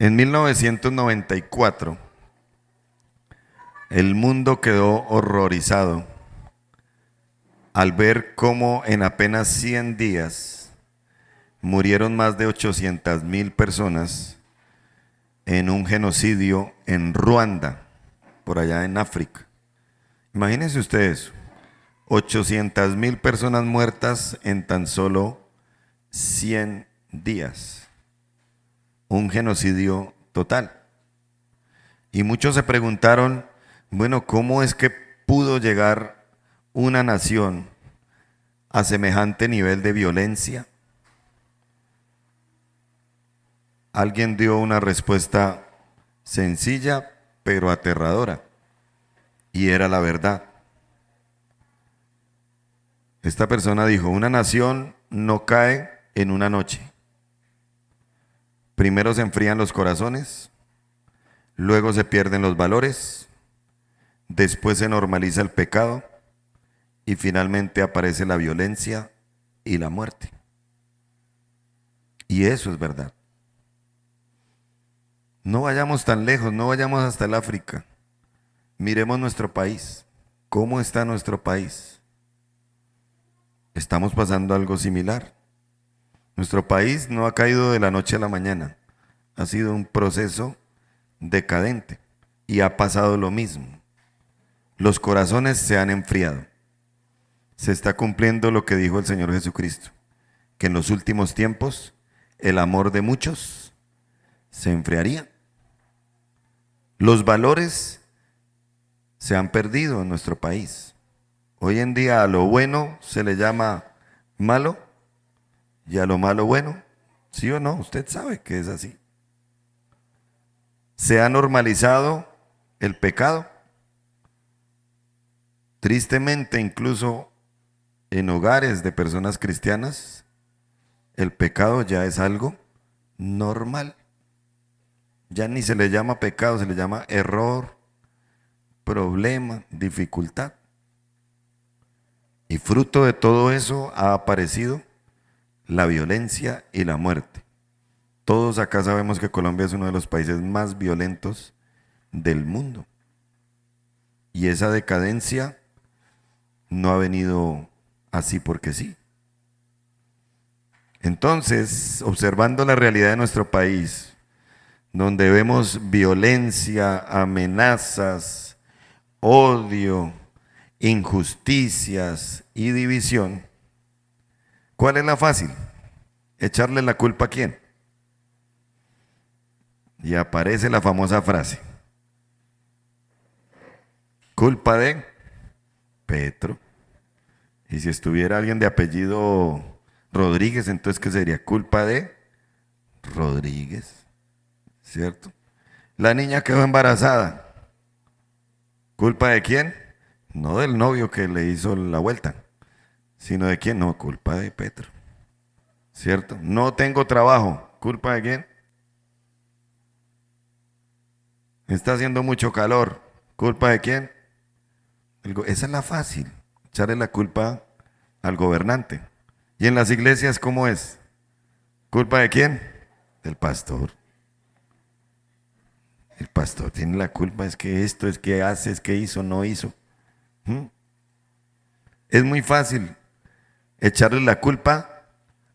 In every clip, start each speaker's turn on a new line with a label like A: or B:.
A: En 1994, el mundo quedó horrorizado al ver cómo en apenas 100 días murieron más de 800.000 personas en un genocidio en Ruanda, por allá en África. Imagínense ustedes, 800.000 personas muertas en tan solo 100 días. Un genocidio total. Y muchos se preguntaron, bueno, ¿cómo es que pudo llegar una nación a semejante nivel de violencia? Alguien dio una respuesta sencilla pero aterradora, y era la verdad. Esta persona dijo, una nación no cae en una noche. Primero se enfrían los corazones, luego se pierden los valores, después se normaliza el pecado y finalmente aparece la violencia y la muerte. Y eso es verdad. No vayamos tan lejos, no vayamos hasta el África. Miremos nuestro país. ¿Cómo está nuestro país? Estamos pasando algo similar. Nuestro país no ha caído de la noche a la mañana. Ha sido un proceso decadente y ha pasado lo mismo. Los corazones se han enfriado. Se está cumpliendo lo que dijo el Señor Jesucristo, que en los últimos tiempos el amor de muchos se enfriaría. Los valores se han perdido en nuestro país. Hoy en día a lo bueno se le llama malo y a lo malo bueno. ¿Sí o no? Usted sabe que es así. Se ha normalizado el pecado. Tristemente, incluso en hogares de personas cristianas, el pecado ya es algo normal. Ya ni se le llama pecado, se le llama error, problema, dificultad. Y fruto de todo eso ha aparecido la violencia y la muerte. Todos acá sabemos que Colombia es uno de los países más violentos del mundo. Y esa decadencia no ha venido así porque sí. Entonces, observando la realidad de nuestro país, donde vemos violencia, amenazas, odio, injusticias y división, ¿cuál es la fácil? ¿Echarle la culpa a quién? Y aparece la famosa frase, culpa de Petro. Y si estuviera alguien de apellido Rodríguez, entonces ¿qué sería? Culpa de Rodríguez, ¿cierto? La niña quedó embarazada. ¿Culpa de quién? No del novio que le hizo la vuelta, sino de quién, no, culpa de Petro, ¿cierto? No tengo trabajo, ¿culpa de quién? Está haciendo mucho calor, ¿culpa de quién? Esa es la fácil, echarle la culpa al gobernante. ¿Y en las iglesias cómo es? ¿Culpa de quién? Del pastor. El pastor tiene la culpa, es que esto, es que hace, es que hizo, no hizo. ¿Mm? Es muy fácil echarle la culpa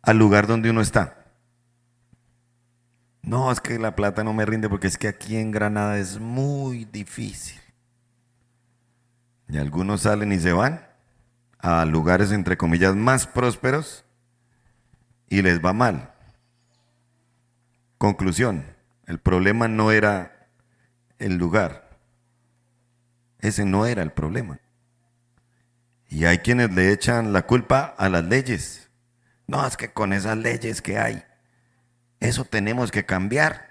A: al lugar donde uno está. No, es que la plata no me rinde porque es que aquí en Granada es muy difícil. Y algunos salen y se van a lugares, entre comillas, más prósperos y les va mal. Conclusión, el problema no era el lugar, ese no era el problema. Y hay quienes le echan la culpa a las leyes. No, es que con esas leyes que hay, eso tenemos que cambiar.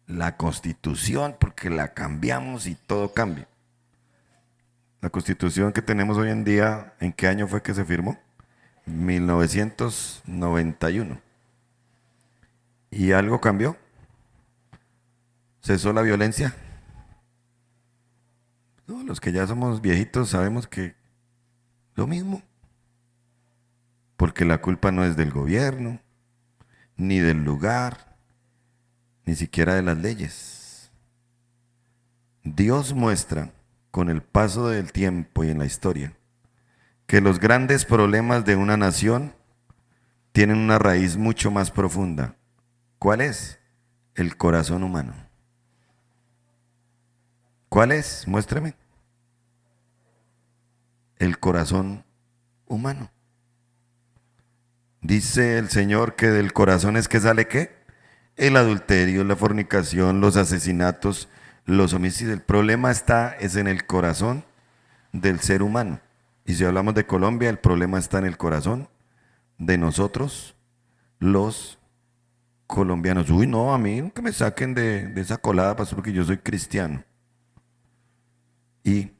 A: La constitución, porque la cambiamos y todo cambia. La constitución que tenemos hoy en día, ¿en qué año fue que se firmó? 1991. ¿Y algo cambió? ¿Cesó la violencia? No, los que ya somos viejitos sabemos que lo mismo. Porque la culpa no es del gobierno, ni del lugar, ni siquiera de las leyes. Dios muestra con el paso del tiempo y en la historia que los grandes problemas de una nación tienen una raíz mucho más profunda. ¿Cuál es? El corazón humano. ¿Cuál es? Muéstreme. El corazón humano. Dice el Señor que del corazón es que sale ¿qué? El adulterio, la fornicación, los asesinatos, los homicidios. El problema es en el corazón del ser humano. Y si hablamos de Colombia, el problema está en el corazón de nosotros, los colombianos. Uy, no, a mí que me saquen de esa colada, pastor, porque yo soy cristiano. Y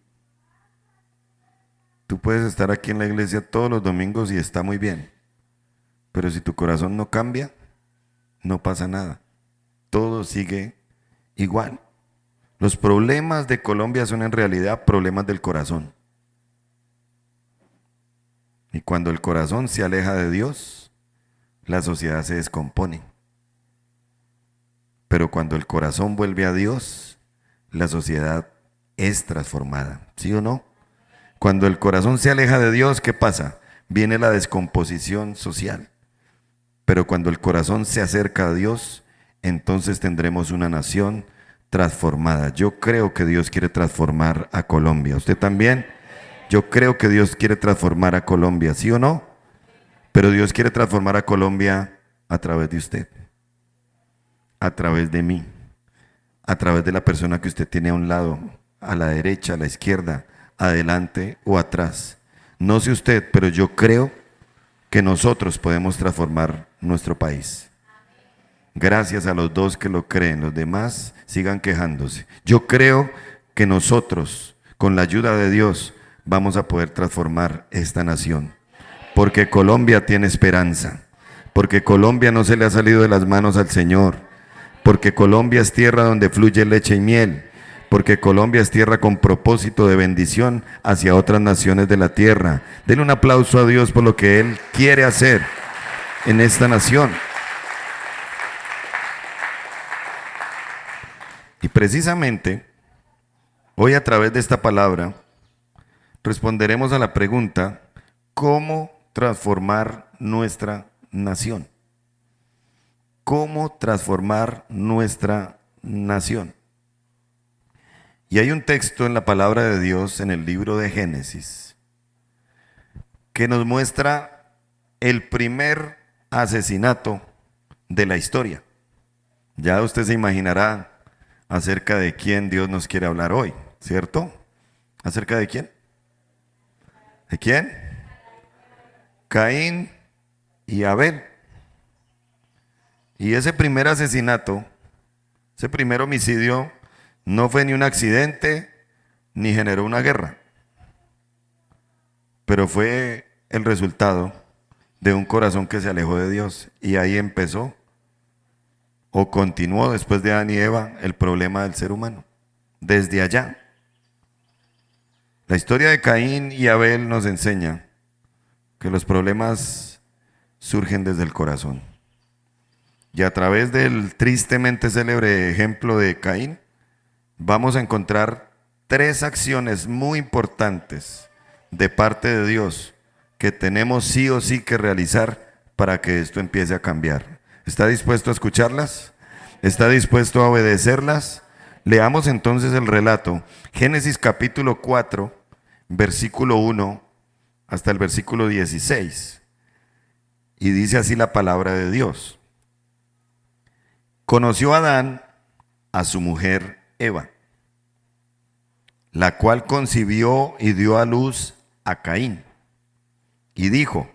A: tú puedes estar aquí en la iglesia todos los domingos y está muy bien. Pero si tu corazón no cambia, no pasa nada. Todo sigue igual. Los problemas de Colombia son en realidad problemas del corazón. Y cuando el corazón se aleja de Dios, la sociedad se descompone. Pero cuando el corazón vuelve a Dios, la sociedad es transformada. ¿Sí o no? Cuando el corazón se aleja de Dios, ¿qué pasa? Viene la descomposición social. Pero cuando el corazón se acerca a Dios, entonces tendremos una nación transformada. Yo creo que Dios quiere transformar a Colombia. ¿Usted también? Yo creo que Dios quiere transformar a Colombia, ¿sí o no? Pero Dios quiere transformar a Colombia a través de usted, a través de mí, a través de la persona que usted tiene a un lado, a la derecha, a la izquierda, adelante o atrás. No sé usted, pero yo creo que nosotros podemos transformar nuestro país. Gracias a los dos que lo creen, los demás sigan quejándose. Yo creo que nosotros, con la ayuda de Dios, vamos a poder transformar esta nación. Porque Colombia tiene esperanza. Porque Colombia no se le ha salido de las manos al Señor. Porque Colombia es tierra donde fluye leche y miel. Porque Colombia es tierra con propósito de bendición hacia otras naciones de la tierra. Denle un aplauso a Dios por lo que Él quiere hacer en esta nación. Y precisamente, hoy a través de esta palabra, responderemos a la pregunta, ¿cómo transformar nuestra nación? ¿Cómo transformar nuestra nación? Y hay un texto en la palabra de Dios en el libro de Génesis que nos muestra el primer asesinato de la historia. Ya usted se imaginará acerca de quién Dios nos quiere hablar hoy, ¿cierto? ¿Acerca de quién? ¿De quién? Caín y Abel. Y ese primer asesinato, ese primer homicidio, no fue ni un accidente, ni generó una guerra, pero fue el resultado de un corazón que se alejó de Dios. Y ahí empezó, o continuó después de Adán y Eva, el problema del ser humano. Desde allá. La historia de Caín y Abel nos enseña que los problemas surgen desde el corazón. Y a través del tristemente célebre ejemplo de Caín, vamos a encontrar 3 acciones muy importantes de parte de Dios que tenemos sí o sí que realizar para que esto empiece a cambiar. ¿Está dispuesto a escucharlas? ¿Está dispuesto a obedecerlas? Leamos entonces el relato. Génesis capítulo 4, versículo 1 hasta el versículo 16. Y dice así la palabra de Dios. Conoció Adán a su mujer Eva, la cual concibió y dio a luz a Caín. Y dijo,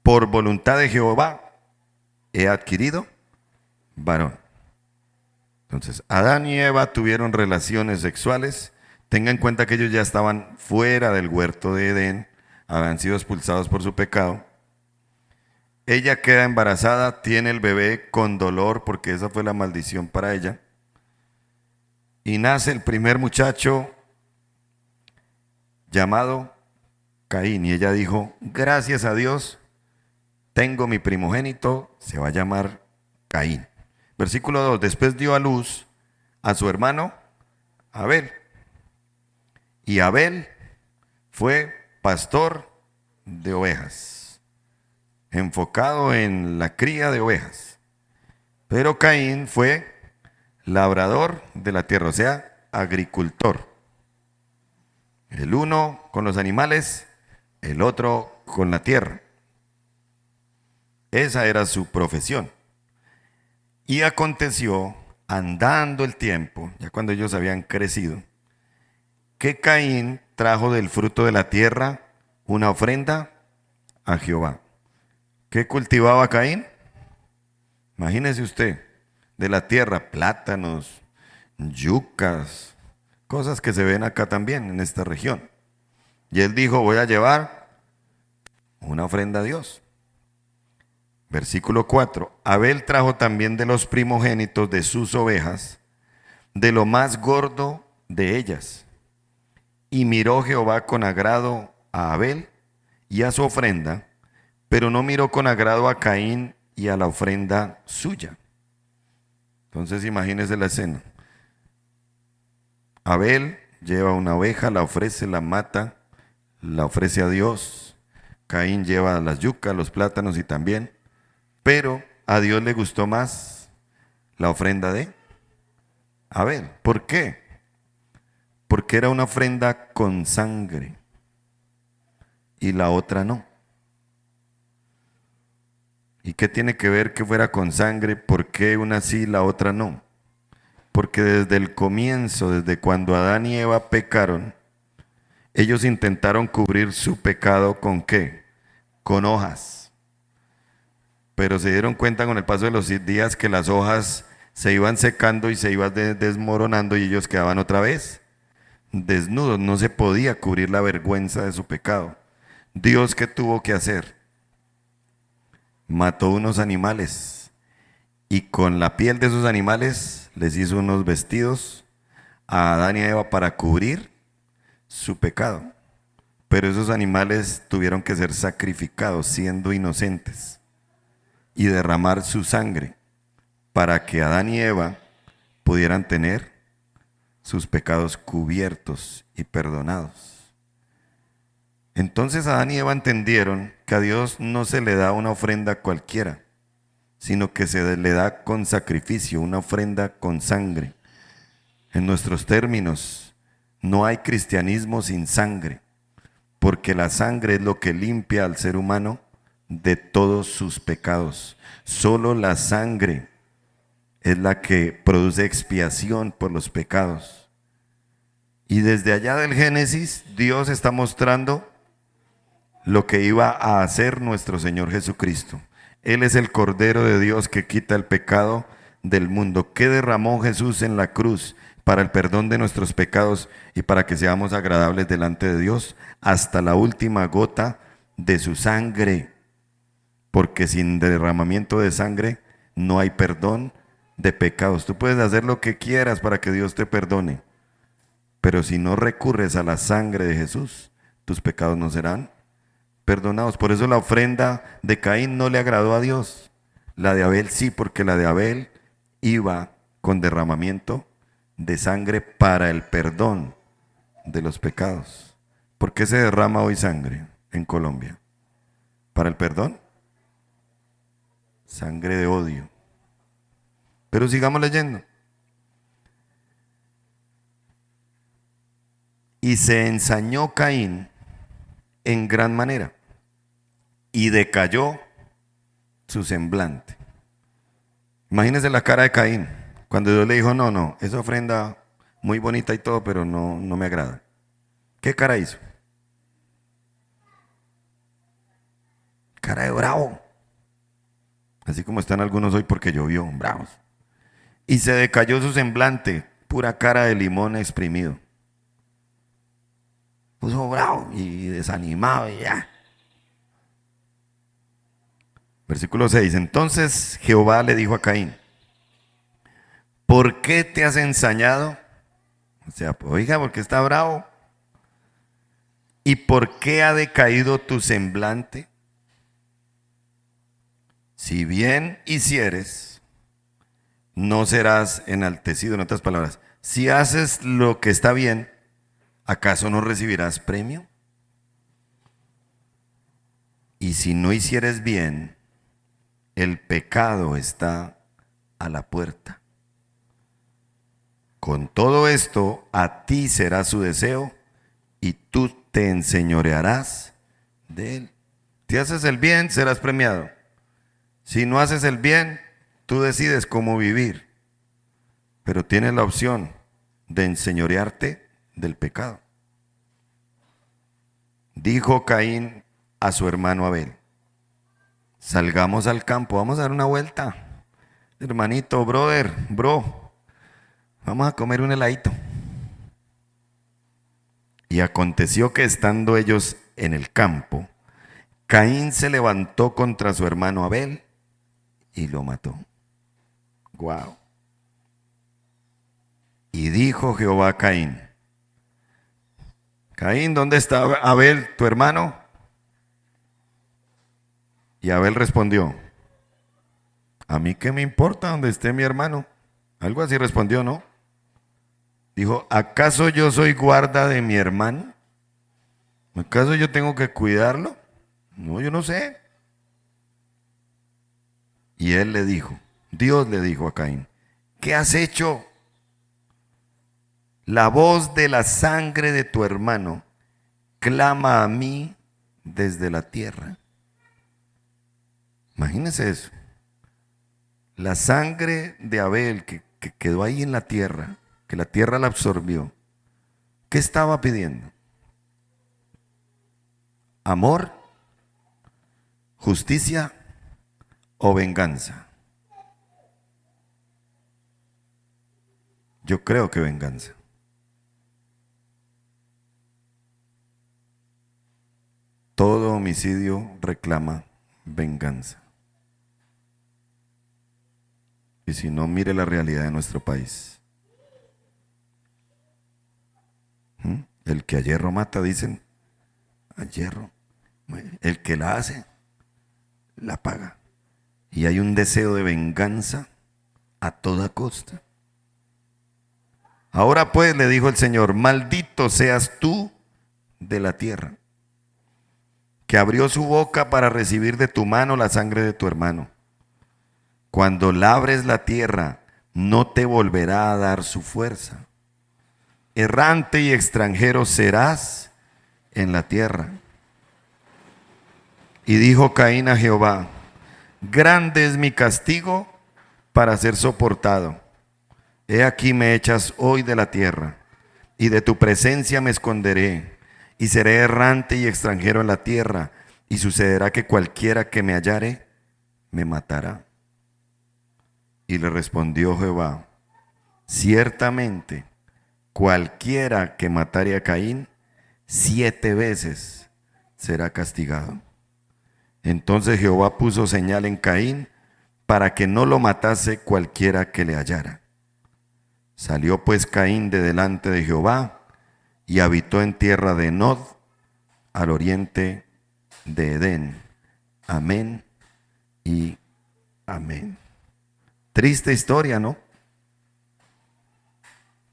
A: por voluntad de Jehová he adquirido varón. Entonces, Adán y Eva tuvieron relaciones sexuales. Tenga en cuenta que ellos ya estaban fuera del huerto de Edén, habían sido expulsados por su pecado. Ella queda embarazada, tiene el bebé con dolor porque esa fue la maldición para ella. Y nace el primer muchacho llamado Caín. Y ella dijo, gracias a Dios, tengo mi primogénito, se va a llamar Caín. Versículo 2, después dio a luz a su hermano Abel. Y Abel fue pastor de ovejas, enfocado en la cría de ovejas. Pero Caín fue labrador de la tierra, o sea, agricultor. El uno con los animales, el otro con la tierra. Esa era su profesión. Y aconteció, andando el tiempo, ya cuando ellos habían crecido, que Caín trajo del fruto de la tierra una ofrenda a Jehová. ¿Qué cultivaba Caín? Imagínese usted, de la tierra, plátanos, yucas, cosas que se ven acá también en esta región. Y él dijo, voy a llevar una ofrenda a Dios. Versículo 4. Abel trajo también de los primogénitos de sus ovejas, de lo más gordo de ellas. Y miró Jehová con agrado a Abel y a su ofrenda, pero no miró con agrado a Caín y a la ofrenda suya. Entonces imagínese la escena. Abel lleva una oveja, la ofrece, la mata, la ofrece a Dios. Caín lleva las yucas, los plátanos y también. Pero a Dios le gustó más la ofrenda de Abel. ¿Por qué? Porque era una ofrenda con sangre y la otra no. ¿Y qué tiene que ver que fuera con sangre? ¿Por qué una sí y la otra no? Porque desde el comienzo, desde cuando Adán y Eva pecaron, ellos intentaron cubrir su pecado ¿con qué? Con hojas. Pero se dieron cuenta con el paso de los días que las hojas se iban secando y se iban desmoronando y ellos quedaban otra vez desnudos. No se podía cubrir la vergüenza de su pecado. Dios, ¿qué tuvo que hacer? Mató unos animales y con la piel de esos animales les hizo unos vestidos a Adán y a Eva para cubrir su pecado. Pero esos animales tuvieron que ser sacrificados siendo inocentes y derramar su sangre para que Adán y Eva pudieran tener sus pecados cubiertos y perdonados. Entonces Adán y Eva entendieron que a Dios no se le da una ofrenda cualquiera, sino que se le da con sacrificio, una ofrenda con sangre. En nuestros términos, no hay cristianismo sin sangre, porque la sangre es lo que limpia al ser humano de todos sus pecados. Solo la sangre es la que produce expiación por los pecados. Y desde allá del Génesis, Dios está mostrando lo que iba a hacer nuestro Señor Jesucristo. Él es el Cordero de Dios que quita el pecado del mundo. ¿Qué derramó Jesús en la cruz para el perdón de nuestros pecados y para que seamos agradables delante de Dios? Hasta la última gota de su sangre. Porque sin derramamiento de sangre no hay perdón de pecados. Tú puedes hacer lo que quieras para que Dios te perdone, pero si no recurres a la sangre de Jesús, tus pecados no serán perdonados. Por eso la ofrenda de Caín no le agradó a Dios. La de Abel sí, porque la de Abel iba con derramamiento de sangre para el perdón de los pecados. ¿Por qué se derrama hoy sangre en Colombia? ¿Para el perdón? Sangre de odio. Pero sigamos leyendo. Y se ensañó Caín en gran manera y decayó su semblante. Imagínense la cara de Caín cuando Dios le dijo, no, esa ofrenda muy bonita y todo, pero no me agrada. ¿Qué cara hizo? Cara de bravo. Así como están algunos hoy porque llovió, bravos. Y se decayó su semblante, pura cara de limón exprimido. Puso bravo y desanimado y ya. Versículo 6. Entonces Jehová le dijo a Caín, ¿por qué te has ensañado? O sea, pues, oiga, ¿por qué está bravo? ¿Y por qué ha decaído tu semblante? Si bien hicieres, no serás enaltecido. En otras palabras, si haces lo que está bien, ¿acaso no recibirás premio? Y si no hicieres bien, el pecado está a la puerta. Con todo esto, a ti será su deseo y tú te enseñorearás de él. Si haces el bien, serás premiado. Si no haces el bien, tú decides cómo vivir. Pero tienes la opción de enseñorearte del pecado. Dijo Caín a su hermano Abel: salgamos al campo, vamos a dar una vuelta. Hermanito, brother, bro, vamos a comer un heladito. Y aconteció que estando ellos en el campo, Caín se levantó contra su hermano Abel y lo mató. Wow. Y dijo Jehová a Caín: Caín, ¿dónde está Abel, tu hermano? Y Abel respondió: ¿a mí qué me importa dónde esté mi hermano? Algo así respondió, ¿no? Dijo: ¿acaso yo soy guarda de mi hermano? ¿Acaso yo tengo que cuidarlo? No, yo no sé. Y él le dijo, Dios le dijo a Caín: ¿qué has hecho? La voz de la sangre de tu hermano clama a mí desde la tierra. Imagínese eso. La sangre de Abel que quedó ahí en la tierra, que la tierra la absorbió. ¿Qué estaba pidiendo? ¿Amor, justicia o venganza? Yo creo que venganza. Todo homicidio reclama venganza. Y si no, mire la realidad de nuestro país. El que a hierro mata, dicen, a hierro. El que la hace, la paga. Y hay un deseo de venganza a toda costa. Ahora pues, le dijo el Señor: maldito seas tú de la tierra, que abrió su boca para recibir de tu mano la sangre de tu hermano. Cuando labres la tierra, no te volverá a dar su fuerza. Errante y extranjero serás en la tierra. Y dijo Caín a Jehová: grande es mi castigo para ser soportado. He aquí me echas hoy de la tierra, y de tu presencia me esconderé, y seré errante y extranjero en la tierra, y sucederá que cualquiera que me hallare, me matará. Y le respondió Jehová: ciertamente, cualquiera que matare a Caín, 7 veces será castigado. Entonces Jehová puso señal en Caín para que no lo matase cualquiera que le hallara. Salió pues Caín de delante de Jehová y habitó en tierra de Nod, al oriente de Edén. Amén y amén. Triste historia, ¿no?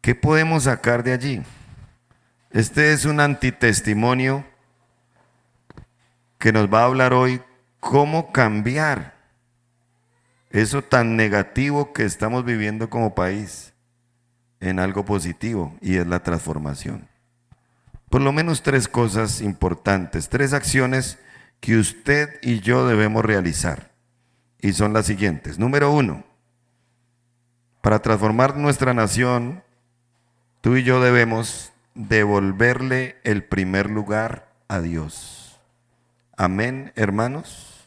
A: ¿Qué podemos sacar de allí? Este es un antitestimonio que nos va a hablar hoy cómo cambiar eso tan negativo que estamos viviendo como país en algo positivo, y es la transformación. Por lo menos 3 cosas importantes, 3 acciones que usted y yo debemos realizar, y son las siguientes. Número 1, para transformar nuestra nación, tú y yo debemos devolverle el primer lugar a Dios. Amén, hermanos.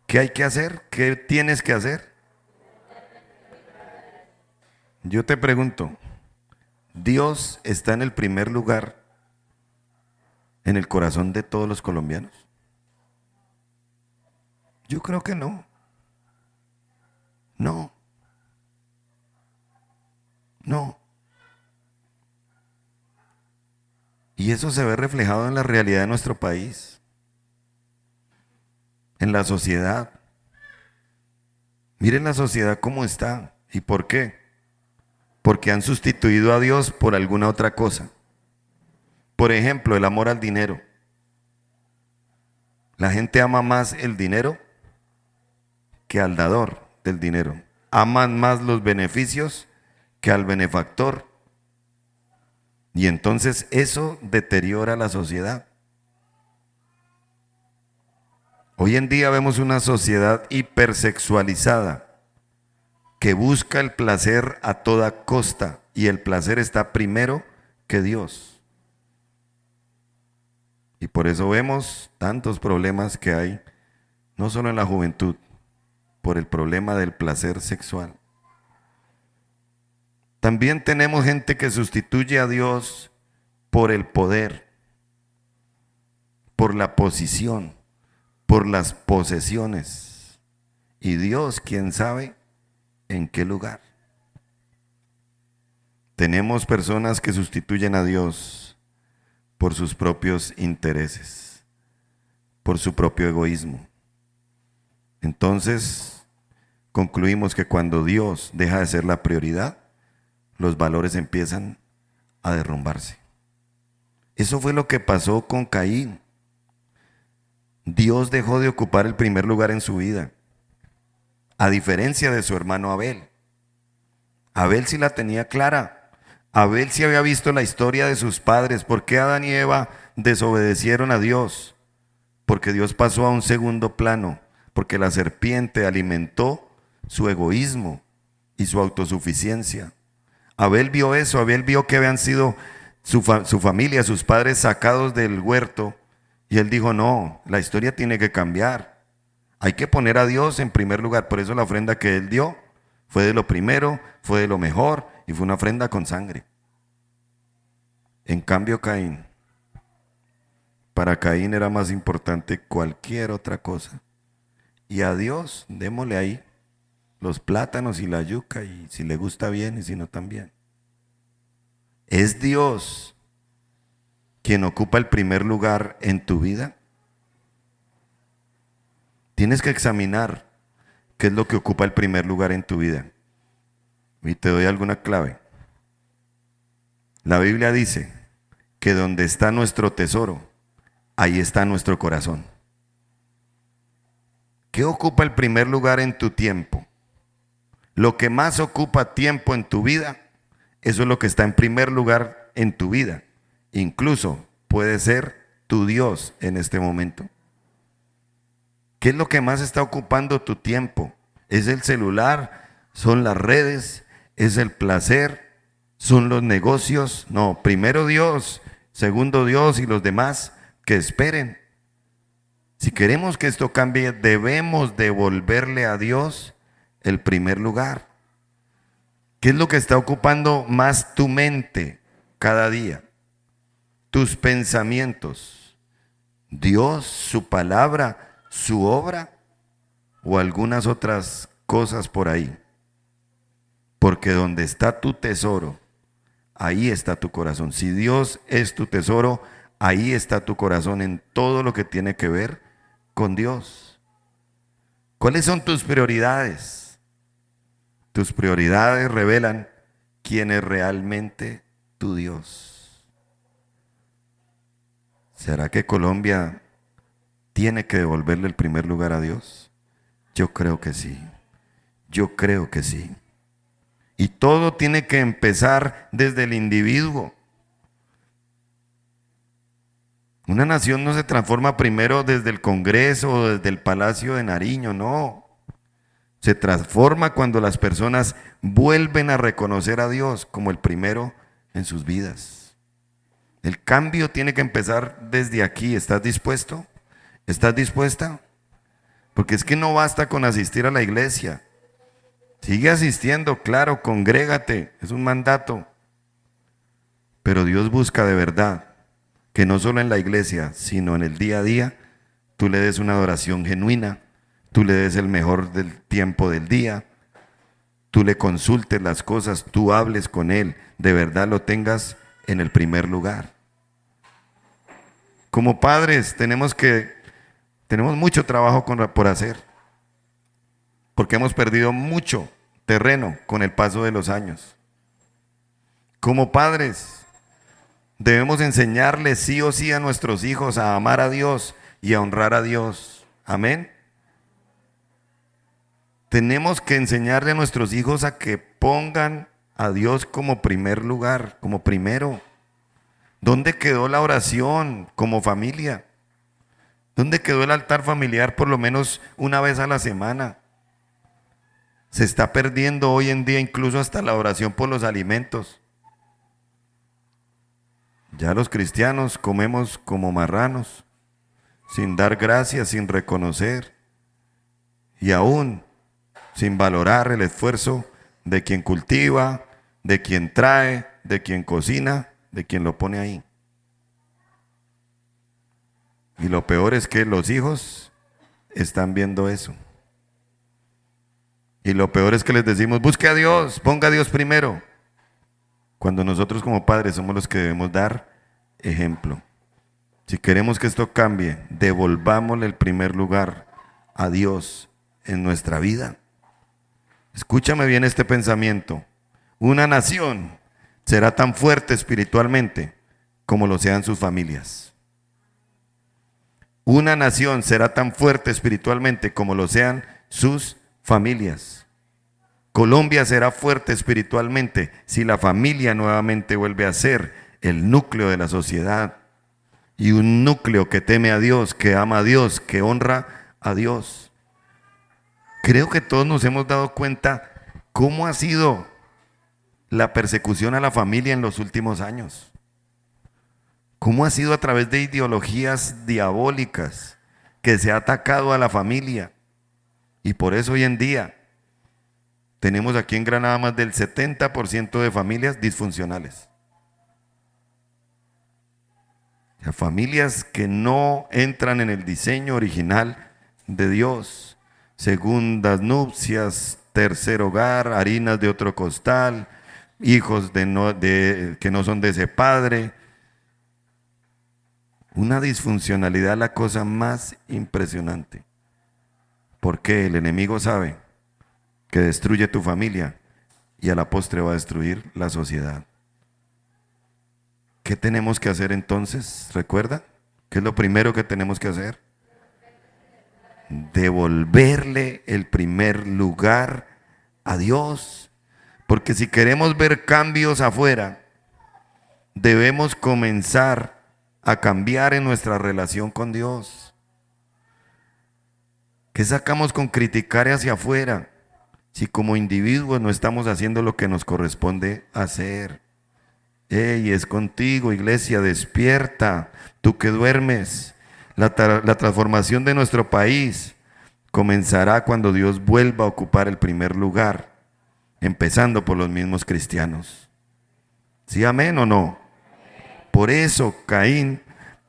A: ¿Qué hay que hacer? ¿Qué tienes que hacer? Yo te pregunto, ¿Dios está en el primer lugar en el corazón de todos los colombianos? Yo creo que no. No. No. Y eso se ve reflejado en la realidad de nuestro país, en la sociedad. Miren la sociedad cómo está. ¿Y por qué? Porque han sustituido a Dios por alguna otra cosa. Por ejemplo, el amor al dinero. La gente ama más el dinero que al dador del dinero. Aman más los beneficios que al benefactor. Y entonces eso deteriora la sociedad. Hoy en día vemos una sociedad hipersexualizada que busca el placer a toda costa y el placer está primero que Dios. Y por eso vemos tantos problemas que hay, no solo en la juventud, por el problema del placer sexual. También tenemos gente que sustituye a Dios por el poder, por la posición, por las posesiones. Y Dios, quién sabe en qué lugar. Tenemos personas que sustituyen a Dios por sus propios intereses, por su propio egoísmo. Entonces, concluimos que cuando Dios deja de ser la prioridad, los valores empiezan a derrumbarse. Eso fue lo que pasó con Caín. Dios dejó de ocupar el primer lugar en su vida, a diferencia de su hermano Abel. Abel sí la tenía clara. Abel sí había visto la historia de sus padres. ¿Por qué Adán y Eva desobedecieron a Dios? Porque Dios pasó a un segundo plano, porque la serpiente alimentó su egoísmo y su autosuficiencia. Abel vio eso, Abel vio que habían sido su familia, sus padres sacados del huerto, y él dijo, no, la historia tiene que cambiar. Hay que poner a Dios en primer lugar. Por eso la ofrenda que él dio fue de lo primero, fue de lo mejor, y fue una ofrenda con sangre. En cambio, Caín, para Caín era más importante cualquier otra cosa. Y a Dios, démosle ahí los plátanos y la yuca, y si le gusta bien y si no también. ¿Es Dios quien ocupa el primer lugar en tu vida? Tienes que examinar qué es lo que ocupa el primer lugar en tu vida. Y te doy alguna clave. La Biblia dice que donde está nuestro tesoro, ahí está nuestro corazón. ¿Qué ocupa el primer lugar en tu tiempo? Lo que más ocupa tiempo en tu vida, eso es lo que está en primer lugar en tu vida. Incluso puede ser tu Dios en este momento. ¿Qué es lo que más está ocupando tu tiempo? ¿Es el celular? ¿Son las redes? ¿Es el placer? ¿Son los negocios? No, primero Dios, segundo Dios y los demás que esperen. Si queremos que esto cambie, debemos devolverle a Dios el primer lugar. ¿Qué es lo que está ocupando más tu mente cada día? Tus pensamientos. Dios, su palabra, su obra o algunas otras cosas por ahí. Porque donde está tu tesoro, ahí está tu corazón. Si Dios es tu tesoro, ahí está tu corazón en todo lo que tiene que ver con Dios. ¿Cuáles son tus prioridades? Tus prioridades revelan quién es realmente tu Dios. ¿Será que Colombia tiene que devolverle el primer lugar a Dios? Yo creo que sí. Yo creo que sí. Y todo tiene que empezar desde el individuo. Una nación no se transforma primero desde el Congreso o desde el Palacio de Nariño, no. Se transforma cuando las personas vuelven a reconocer a Dios como el primero en sus vidas. El cambio tiene que empezar desde aquí. ¿Estás dispuesto? ¿Estás dispuesta? Porque es que no basta con asistir a la iglesia. Sigue asistiendo, claro, congrégate, es un mandato. Pero Dios busca de verdad que no solo en la iglesia, sino en el día a día, tú le des una adoración genuina, tú le des el mejor del tiempo del día, tú le consultes las cosas, tú hables con Él, de verdad lo tengas en el primer lugar. Como padres tenemos mucho trabajo por hacer, porque hemos perdido mucho terreno con el paso de los años. Como padres, debemos enseñarles sí o sí a nuestros hijos a amar a Dios y a honrar a Dios. Amén. Tenemos que enseñarle a nuestros hijos a que pongan a Dios como primer lugar, como primero. ¿Dónde quedó la oración como familia? ¿Dónde quedó el altar familiar por lo menos una vez a la semana? Se está perdiendo hoy en día incluso hasta la oración por los alimentos. Ya los cristianos comemos como marranos, sin dar gracias, sin reconocer y aún sin valorar el esfuerzo de quien cultiva, de quien trae, de quien cocina, de quien lo pone ahí. Y lo peor es que los hijos están viendo eso. Y lo peor es que les decimos, busque a Dios, ponga a Dios primero. Cuando nosotros como padres somos los que debemos dar ejemplo. Si queremos que esto cambie, devolvámosle el primer lugar a Dios en nuestra vida. Escúchame bien este pensamiento. Una nación será tan fuerte espiritualmente como lo sean sus familias. Una nación será tan fuerte espiritualmente como lo sean sus familias. Colombia será fuerte espiritualmente si la familia nuevamente vuelve a ser el núcleo de la sociedad. Y un núcleo que teme a Dios, que ama a Dios, que honra a Dios. Creo que todos nos hemos dado cuenta cómo ha sido la persecución a la familia en los últimos años. Cómo ha sido a través de ideologías diabólicas que se ha atacado a la familia. Y por eso hoy en día tenemos aquí en Granada más del 70% de familias disfuncionales. O sea, familias que no entran en el diseño original de Dios. Segundas nupcias, tercer hogar, harinas de otro costal, hijos que no son de ese padre. Una disfuncionalidad, la cosa más impresionante. Porque el enemigo sabe que destruye tu familia y a la postre va a destruir la sociedad. ¿Qué tenemos que hacer entonces? ¿Recuerda? ¿Qué es lo primero que tenemos que hacer? Devolverle el primer lugar a Dios. Porque si queremos ver cambios afuera, debemos comenzar a cambiar en nuestra relación con Dios. ¿Qué sacamos con criticar hacia afuera si como individuos no estamos haciendo lo que nos corresponde hacer? ¡Ey, es contigo, iglesia, despierta! Tú que duermes. La transformación de nuestro país comenzará cuando Dios vuelva a ocupar el primer lugar, empezando por los mismos cristianos. ¿Sí, amén o no? Por eso Caín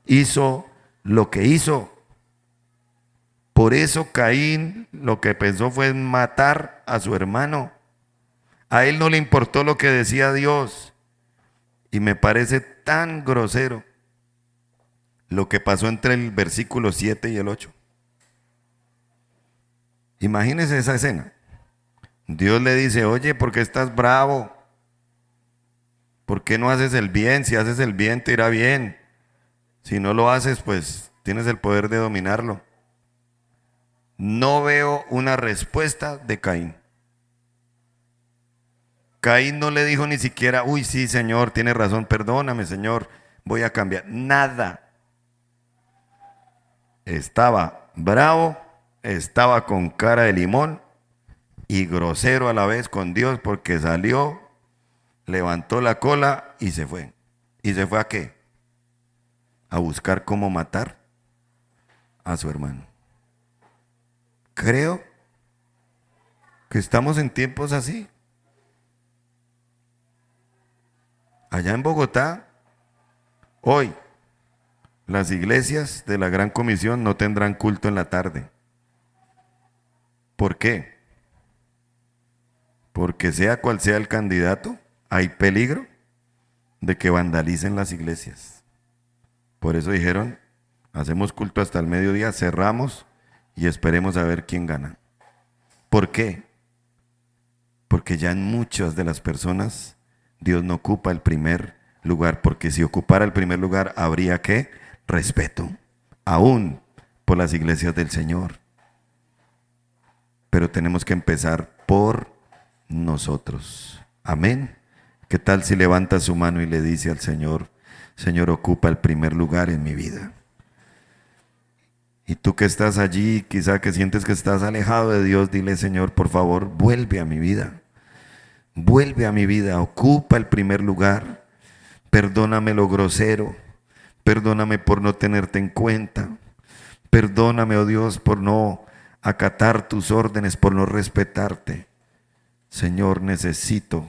A: hizo lo que hizo. Por eso Caín lo que pensó fue matar a su hermano. A él no le importó lo que decía Dios. Y me parece tan grosero lo que pasó entre el versículo 7 y el 8. Imagínense esa escena. Dios le dice, oye, ¿por qué estás bravo? ¿Por qué no haces el bien? Si haces el bien, te irá bien. Si no lo haces, pues tienes el poder de dominarlo. No veo una respuesta de Caín. Caín no le dijo ni siquiera, uy, sí, Señor, tiene razón, perdóname, Señor, voy a cambiar. Nada. Estaba bravo, estaba con cara de limón y grosero a la vez con Dios porque salió, levantó la cola y se fue. ¿Y se fue a qué? A buscar cómo matar a su hermano. Creo que estamos en tiempos así. Allá en Bogotá, hoy, las iglesias de la Gran Comisión no tendrán culto en la tarde. ¿Por qué? Porque sea cual sea el candidato, hay peligro de que vandalicen las iglesias. Por eso dijeron, hacemos culto hasta el mediodía, cerramos y esperemos a ver quién gana. ¿Por qué? Porque ya en muchas de las personas Dios no ocupa el primer lugar, porque si ocupara el primer lugar habría que respeto, aún por las iglesias del Señor. Pero tenemos que empezar por nosotros. Amén. ¿Qué tal si levanta su mano y le dice al Señor: Señor, ocupa el primer lugar en mi vida? Y tú que estás allí, quizá que sientes que estás alejado de Dios, dile: Señor, por favor, vuelve a mi vida. Vuelve a mi vida, ocupa el primer lugar. Perdóname lo grosero. Perdóname por no tenerte en cuenta. Perdóname, oh Dios, por no acatar tus órdenes, por no respetarte. Señor, necesito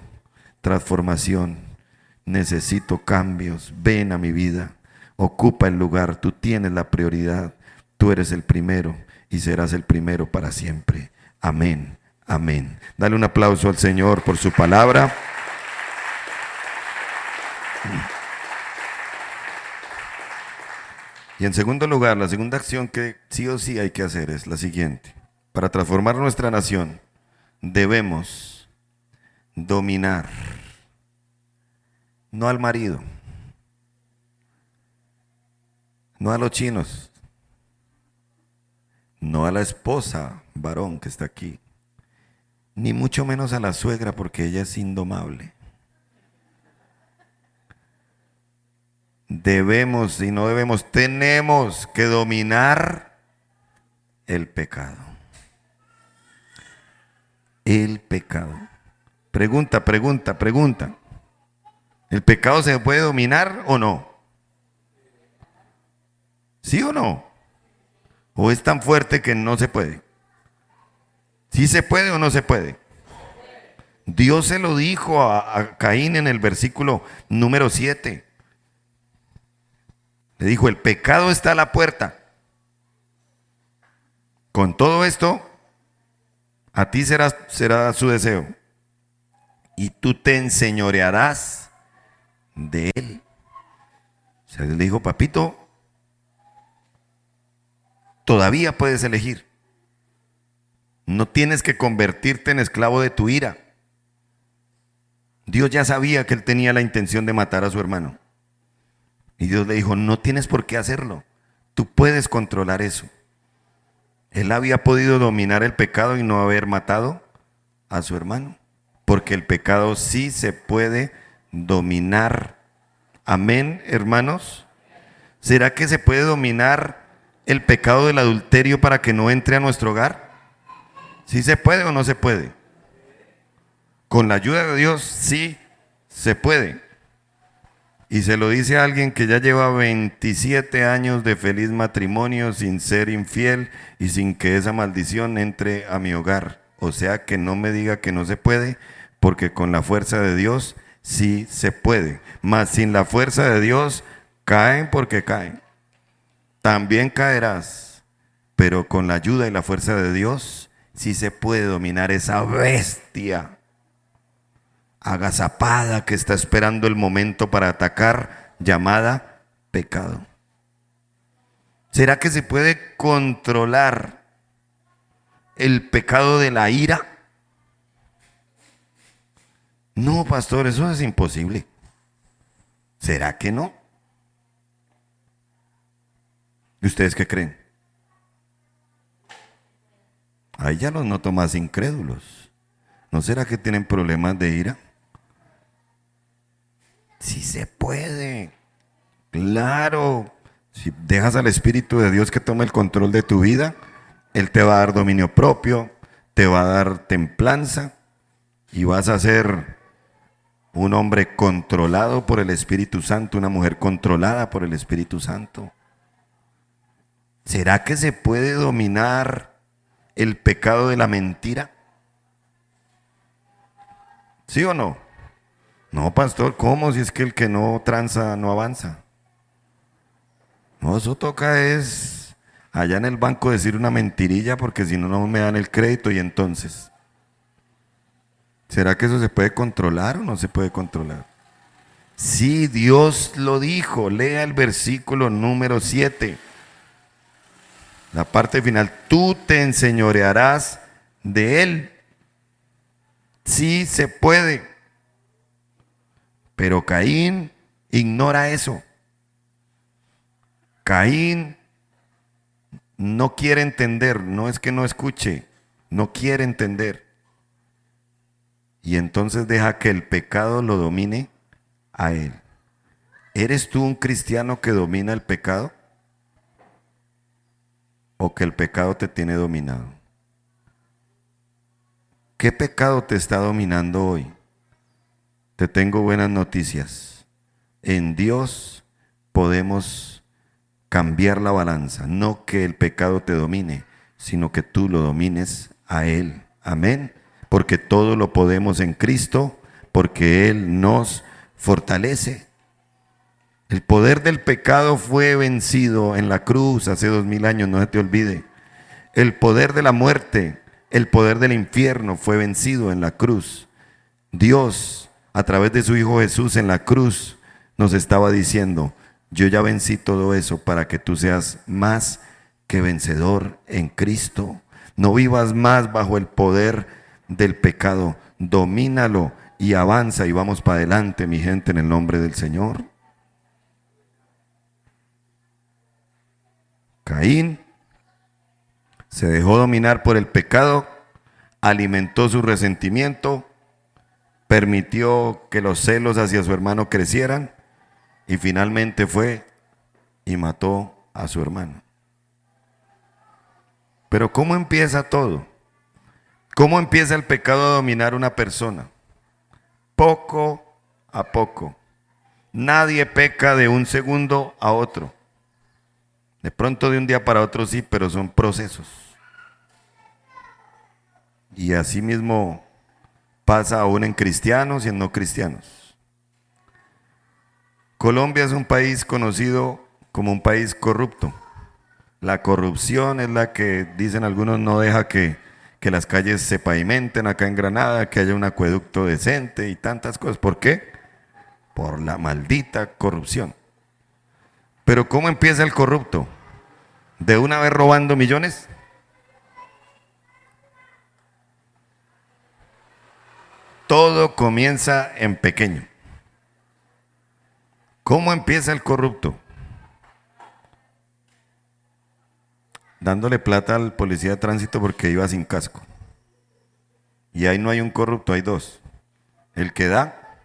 A: transformación, necesito cambios. Ven a mi vida, ocupa el lugar, tú tienes la prioridad, tú eres el primero y serás el primero para siempre. Amén, amén. Dale un aplauso al Señor por su palabra. Y en segundo lugar, la segunda acción que sí o sí hay que hacer es la siguiente. Para transformar nuestra nación, debemos dominar, no al marido, no a los chinos, no a la esposa varón que está aquí, ni mucho menos a la suegra, porque ella es indomable. Debemos y no debemos, tenemos que dominar el pecado. El pecado. Pregunta. ¿El pecado se puede dominar o no? ¿Sí o no? ¿O es tan fuerte que no se puede? ¿Sí se puede o no se puede? Dios se lo dijo a Caín en el versículo número 7. Le dijo: el pecado está a la puerta. Con todo esto, a ti será su deseo. Y tú te enseñorearás de él. O sea, él le dijo: papito, todavía puedes elegir. No tienes que convertirte en esclavo de tu ira. Dios ya sabía que él tenía la intención de matar a su hermano. Y Dios le dijo: no tienes por qué hacerlo. Tú puedes controlar eso. Él había podido dominar el pecado y no haber matado a su hermano. Porque el pecado sí se puede dominar. Amén, hermanos. ¿Será que se puede dominar el pecado del adulterio para que no entre a nuestro hogar? ¿Sí se puede o no se puede? Con la ayuda de Dios sí se puede. Y se lo dice a alguien que ya lleva 27 años de feliz matrimonio sin ser infiel y sin que esa maldición entre a mi hogar. O sea, que no me diga que no se puede, porque con la fuerza de Dios sí se puede. Mas sin la fuerza de Dios caen porque caen. También caerás, pero con la ayuda y la fuerza de Dios sí se puede dominar esa bestia agazapada que está esperando el momento para atacar, llamada pecado. ¿Será que se puede controlar el pecado de la ira? No, pastor, eso es imposible. ¿Será que no? ¿Y ustedes qué creen? Ahí ya los noto más incrédulos. ¿No será que tienen problemas de ira? Sí se puede. Claro. Si dejas al Espíritu de Dios que tome el control de tu vida, Él te va a dar dominio propio, te va a dar templanza y vas a ser un hombre controlado por el Espíritu Santo, una mujer controlada por el Espíritu Santo. ¿Será que se puede dominar el pecado de la mentira? ¿Sí o no? No, pastor, ¿cómo? Si es que el que no tranza no avanza. No, eso toca es allá en el banco decir una mentirilla, porque si no, no me dan el crédito. Y entonces, ¿será que eso se puede controlar o no se puede controlar? Sí, Dios lo dijo. Lea el versículo número 7. La parte final: tú te enseñorearás de él. Sí se puede. Pero Caín ignora eso. Caín no quiere entender, no es que no escuche, no quiere entender. Y entonces deja que el pecado lo domine a él. ¿Eres tú un cristiano que domina el pecado? ¿O que el pecado te tiene dominado? ¿Qué pecado te está dominando hoy? Te tengo buenas noticias. En Dios podemos cambiar la balanza. No que el pecado te domine, sino que tú lo domines a Él. Amén. Porque todo lo podemos en Cristo, porque Él nos fortalece. El poder del pecado fue vencido en la cruz hace 2000 años, no se te olvide. El poder de la muerte, el poder del infierno fue vencido en la cruz. Dios, a través de su Hijo Jesús en la cruz, nos estaba diciendo: yo ya vencí todo eso para que tú seas más que vencedor en Cristo. No vivas más bajo el poder del pecado. Domínalo y avanza y vamos para adelante, mi gente, en el nombre del Señor. Caín se dejó dominar por el pecado, alimentó su resentimiento, permitió que los celos hacia su hermano crecieran y finalmente fue y mató a su hermano. Pero ¿cómo empieza todo? ¿Cómo empieza el pecado a dominar una persona? Poco a poco. Nadie peca de un segundo a otro. De pronto de un día para otro sí, pero son procesos. Y así mismo pasa aún en cristianos y en no cristianos. Colombia es un país conocido como un país corrupto. La corrupción es la que, dicen algunos, no deja que las calles se pavimenten acá en Granada, que haya un acueducto decente y tantas cosas. ¿Por qué? Por la maldita corrupción. Pero ¿cómo empieza el corrupto? ¿De una vez robando millones? Todo comienza en pequeño. ¿Cómo empieza el corrupto? Dándole plata al policía de tránsito porque iba sin casco. Y ahí no hay un corrupto, hay dos: el que da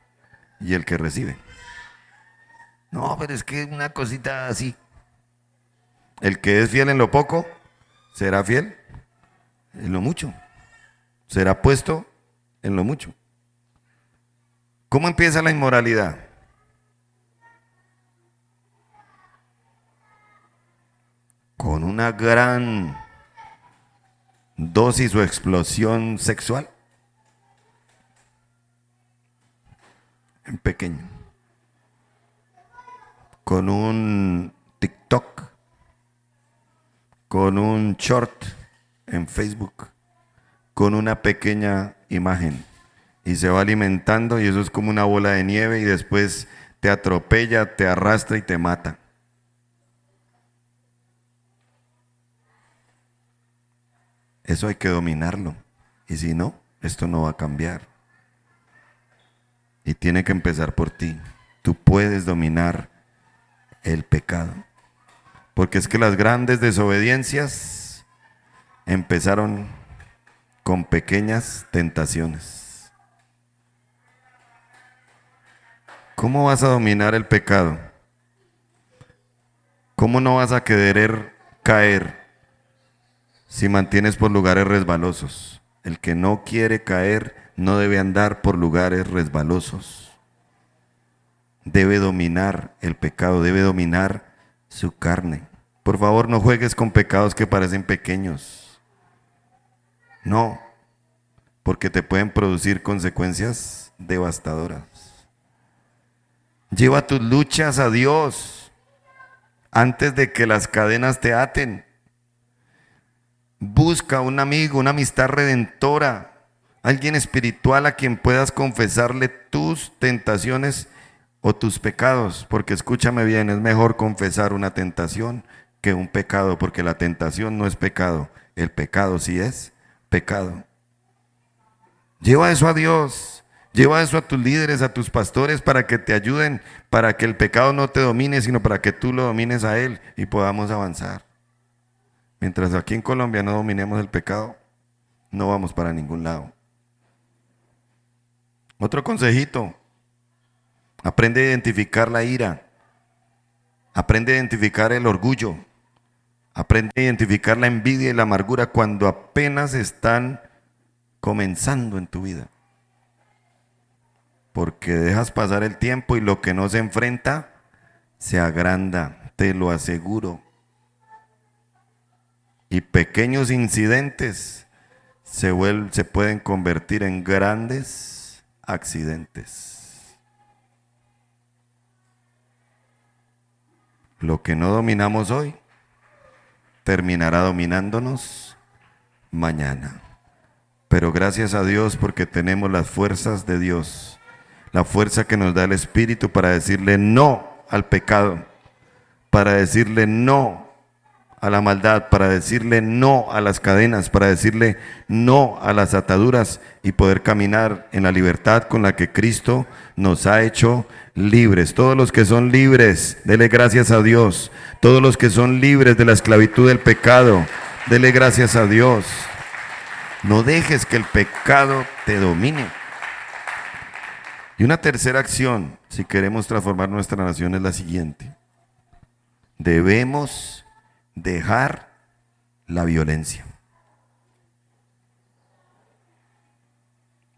A: y el que recibe. No, pero es que una cosita así. El que es fiel en lo poco, será fiel en lo mucho. Será puesto en lo mucho. ¿Cómo empieza la inmoralidad? Con una gran dosis o explosión sexual. En pequeño. Con un TikTok. Con un short en Facebook. Con una pequeña imagen. Y se va alimentando y eso es como una bola de nieve y después te atropella, te arrastra y te mata. Eso hay que dominarlo. Y si no, esto no va a cambiar. Y tiene que empezar por ti. Tú puedes dominar el pecado. Porque es que las grandes desobediencias empezaron con pequeñas tentaciones. ¿Cómo vas a dominar el pecado? ¿Cómo no vas a querer caer si mantienes por lugares resbalosos? El que no quiere caer no debe andar por lugares resbalosos. Debe dominar el pecado, debe dominar su carne. Por favor, no juegues con pecados que parecen pequeños. No, porque te pueden producir consecuencias devastadoras. Lleva tus luchas a Dios antes de que las cadenas te aten. Busca un amigo, una amistad redentora, alguien espiritual a quien puedas confesarle tus tentaciones o tus pecados, porque escúchame bien, es mejor confesar una tentación que un pecado, porque la tentación no es pecado, el pecado sí es pecado. Lleva eso a Dios, lleva eso a tus líderes, a tus pastores para que te ayuden, para que el pecado no te domine, sino para que tú lo domines a Él y podamos avanzar. Mientras aquí en Colombia no dominemos el pecado, no vamos para ningún lado. Otro consejito, aprende a identificar la ira, aprende a identificar el orgullo, aprende a identificar la envidia y la amargura cuando apenas están comenzando en tu vida. Porque dejas pasar el tiempo y lo que no se enfrenta se agranda, te lo aseguro. Y pequeños incidentes se pueden convertir en grandes accidentes. Lo que no dominamos hoy terminará dominándonos mañana. Pero gracias a Dios porque tenemos las fuerzas de Dios, la fuerza que nos da el Espíritu para decirle no al pecado, para decirle no a la maldad, para decirle no a las cadenas, para decirle no a las ataduras y poder caminar en la libertad con la que Cristo nos ha hecho libres. Todos los que son libres, dele gracias a Dios. Todos los que son libres de la esclavitud del pecado, dele gracias a Dios. No dejes que el pecado te domine. Y una tercera acción, si queremos transformar nuestra nación, es la siguiente. Debemos dejar la violencia.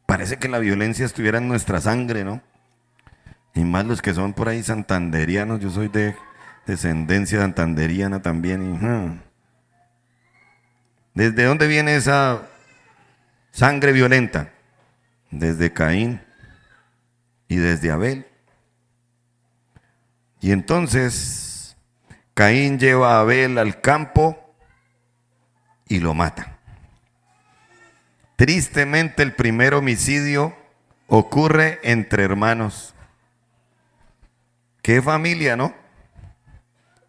A: Parece que la violencia estuviera en nuestra sangre, ¿no? Y más los que son por ahí santanderianos. Yo soy de descendencia santanderiana también. ¿Desde dónde viene esa sangre violenta? Desde Caín y desde Abel. Y entonces Caín lleva a Abel al campo y lo mata. Tristemente el primer homicidio ocurre entre hermanos. ¿Qué familia, no?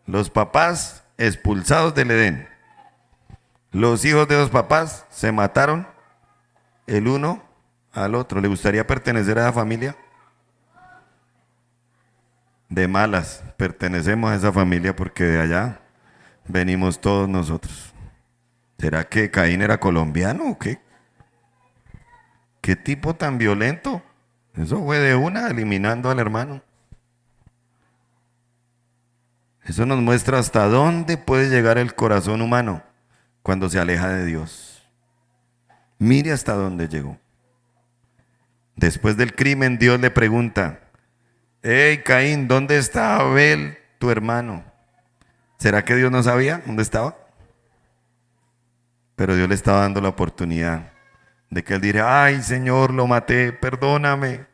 A: Los papás expulsados del Edén. Los hijos de los papás se mataron el uno al otro. ¿Le gustaría pertenecer a esa familia? De malas, pertenecemos a esa familia porque de allá venimos todos nosotros. ¿Será que Caín era colombiano o qué? ¿Qué tipo tan violento? Eso fue de una, eliminando al hermano. Eso nos muestra hasta dónde puede llegar el corazón humano cuando se aleja de Dios. Mire hasta dónde llegó. Después del crimen, Dios le pregunta: hey Caín, ¿dónde está Abel, tu hermano? ¿Será que Dios no sabía dónde estaba? Pero Dios le estaba dando la oportunidad de que él dijera: ay Señor, lo maté, perdóname.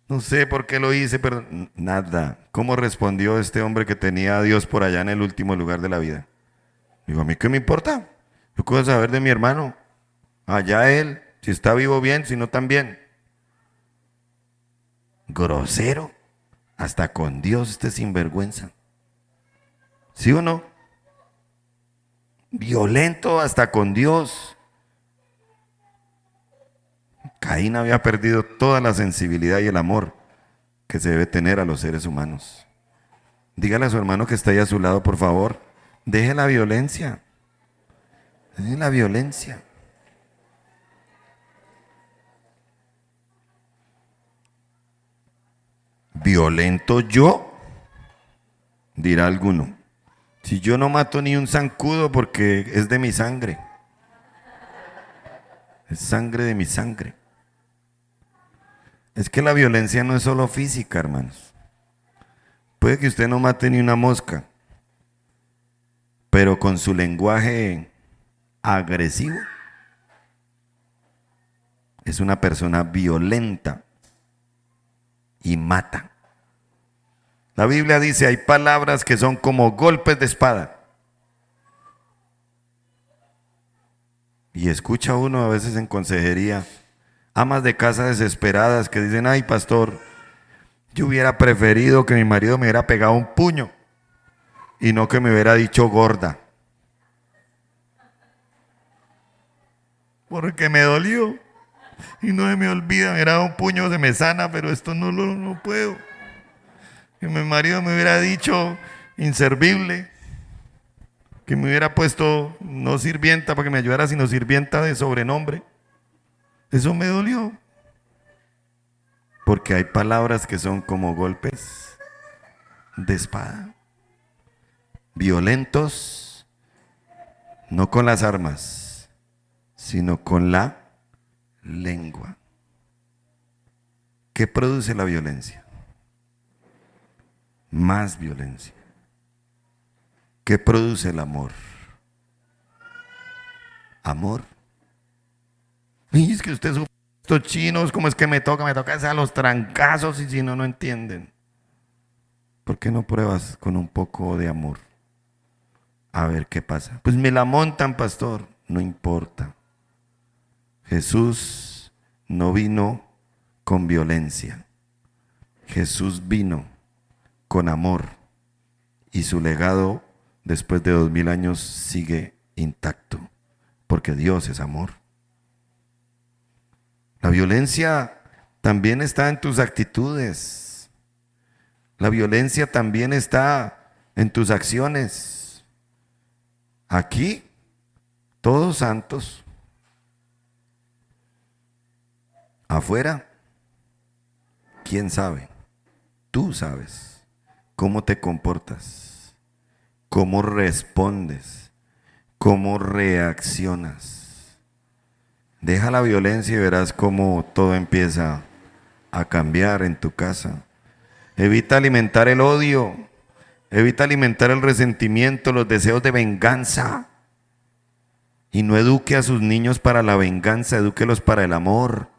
A: No sé por qué lo hice, pero nada. ¿Cómo respondió este hombre que tenía a Dios por allá en el último lugar de la vida? Digo, ¿a mí qué me importa? Yo quiero saber de mi hermano. Allá él, si está vivo bien, si no también. Grosero, hasta con Dios este sinvergüenza. ¿Sí o no? Violento hasta con Dios. Caín había perdido toda la sensibilidad y el amor que se debe tener a los seres humanos. Dígale a su hermano que está ahí a su lado, por favor, deje la violencia. Deje la violencia. ¿Violento yo? Dirá alguno. Si yo no mato ni un zancudo porque es de mi sangre. Es sangre de mi sangre. Es que la violencia no es solo física, hermanos. Puede que usted no mate ni una mosca, pero con su lenguaje agresivo es una persona violenta y mata. La Biblia dice, hay palabras que son como golpes de espada. Y escucha uno a veces en consejería, amas de casa desesperadas que dicen: ay pastor, yo hubiera preferido que mi marido me hubiera pegado un puño y no que me hubiera dicho gorda, porque me dolió. Y no se me olvida, me da un puño, se me sana, pero esto no puedo. Que mi marido me hubiera dicho inservible, que me hubiera puesto no sirvienta para que me ayudara, sino sirvienta de sobrenombre. Eso me dolió. Porque hay palabras que son como golpes de espada. Violentos, no con las armas, sino con la lengua. ¿Qué produce la violencia? Más violencia. ¿Qué produce el amor? Amor. Y es que usted sufre estos chinos, ¿cómo es que me toca? Me toca a los trancazos y si no, no entienden. ¿Por qué no pruebas con un poco de amor? A ver qué pasa. Pues me la montan, pastor. No importa. Jesús no vino con violencia. Jesús vino con amor. Y su legado después de 2000 años sigue intacto. Porque Dios es amor. La violencia también está en tus actitudes. La violencia también está en tus acciones. Aquí, todos santos. Afuera, ¿quién sabe? Tú sabes cómo te comportas, cómo respondes, cómo reaccionas. Deja la violencia y verás cómo todo empieza a cambiar en tu casa. Evita alimentar el odio, evita alimentar el resentimiento, los deseos de venganza. Y no eduque a sus niños para la venganza, edúquelos para el amor.